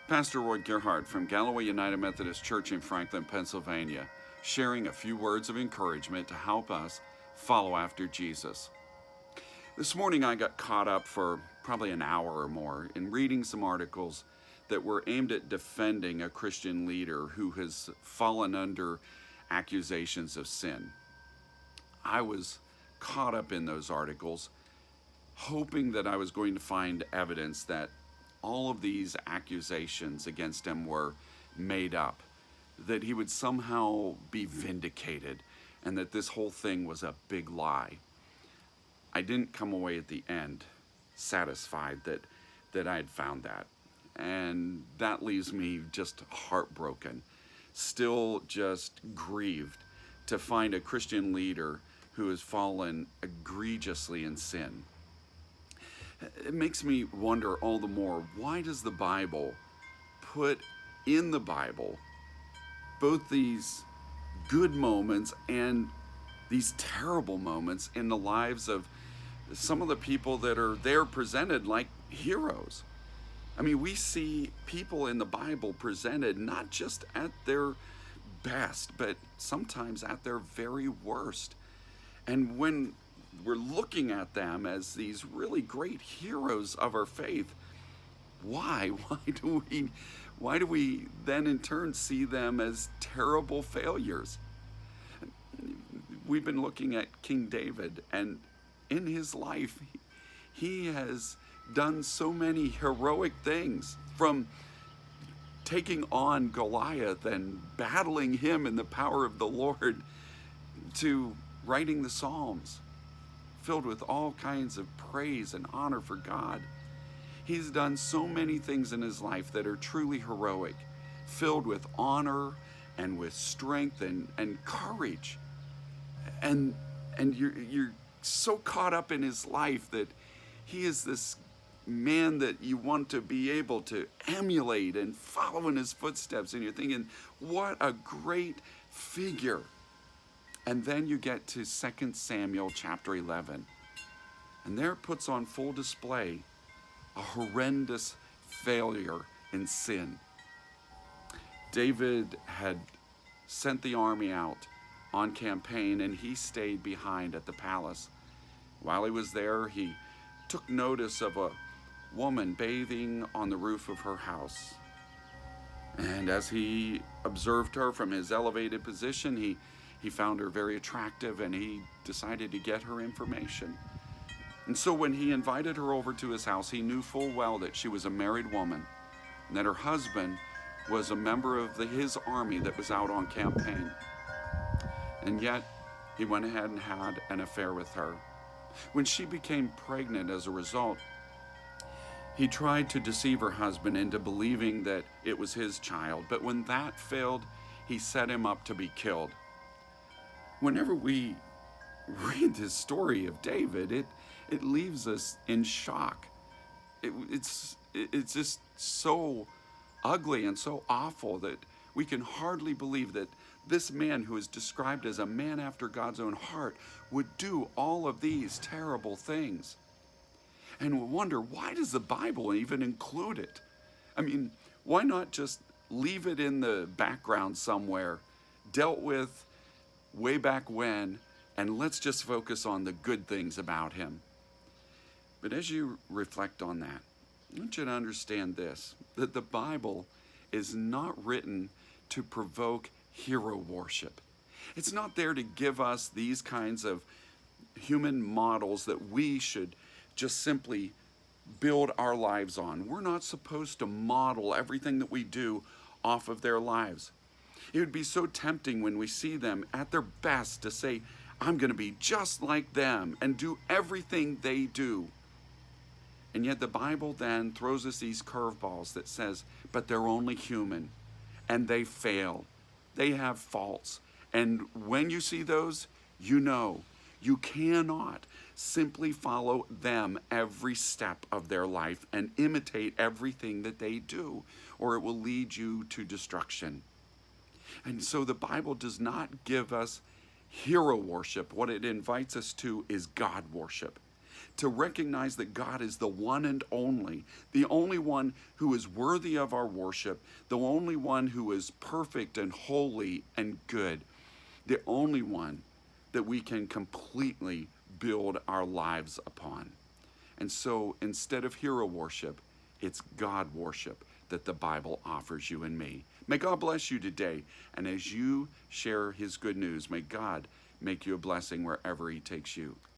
Pastor Roy Gerhardt from Galloway United Methodist Church in Franklin, Pennsylvania, sharing a few words of encouragement to help us follow after Jesus. This morning I got caught up for probably an hour or more in reading some articles that were aimed at defending a Christian leader who has fallen under accusations of sin. I was caught up in those articles, hoping that I was going to find evidence that all of these accusations against him were made up, that he would somehow be vindicated, and that this whole thing was a big lie. I didn't come away at the end satisfied that I had found that. And that leaves me just heartbroken, still just grieved to find a Christian leader who has fallen egregiously in sin. It makes me wonder all the more, why does the Bible put in the Bible both these good moments and these terrible moments in the lives of some of the people that are there presented like heroes? I mean, we see people in the Bible presented not just at their best, but sometimes at their very worst. And when we're looking at them as these really great heroes of our faith, why do we then in turn see them as terrible failures? We've been looking at King David, and in his life he has done so many heroic things, from taking on Goliath and battling him in the power of the Lord, to writing the Psalms filled with all kinds of praise and honor for God. He's done so many things in his life that are truly heroic, filled with honor and with strength and courage. And you're so caught up in his life that he is this man that you want to be able to emulate and follow in his footsteps. And you're thinking, what a great figure. And then you get to 2 Samuel chapter 11. And there it puts on full display a horrendous failure in sin. David had sent the army out on campaign, and he stayed behind at the palace. While he was there, he took notice of a woman bathing on the roof of her house. And as he observed her from his elevated position, he found her very attractive, and he decided to get her information. And so when he invited her over to his house, he knew full well that she was a married woman and that her husband was a member of his army that was out on campaign. And yet he went ahead and had an affair with her. When she became pregnant as a result, he tried to deceive her husband into believing that it was his child. But when that failed, he set him up to be killed. Whenever we read this story of David, it leaves us in shock. It's just so ugly and so awful that we can hardly believe that this man, who is described as a man after God's own heart, would do all of these terrible things. And we wonder, why does the Bible even include it? I mean, why not just leave it in the background somewhere, dealt with way back when, and let's just focus on the good things about him? But as you reflect on that, I want you to understand this, that the Bible is not written to provoke hero worship. It's not there to give us these kinds of human models that we should just simply build our lives on. We're not supposed to model everything that we do off of their lives. It would be so tempting when we see them at their best to say, I'm going to be just like them and do everything they do. And yet the Bible then throws us these curveballs that says, but they're only human and they fail. They have faults. And when you see those, you know you cannot simply follow them every step of their life and imitate everything that they do, or it will lead you to destruction. And so the Bible does not give us hero worship. What it invites us to is God worship, to recognize that God is the one and only, the only one who is worthy of our worship, the only one who is perfect and holy and good, the only one that we can completely build our lives upon. And so instead of hero worship, it's God worship that the Bible offers you and me. May God bless you today. And as you share his good news, may God make you a blessing wherever he takes you.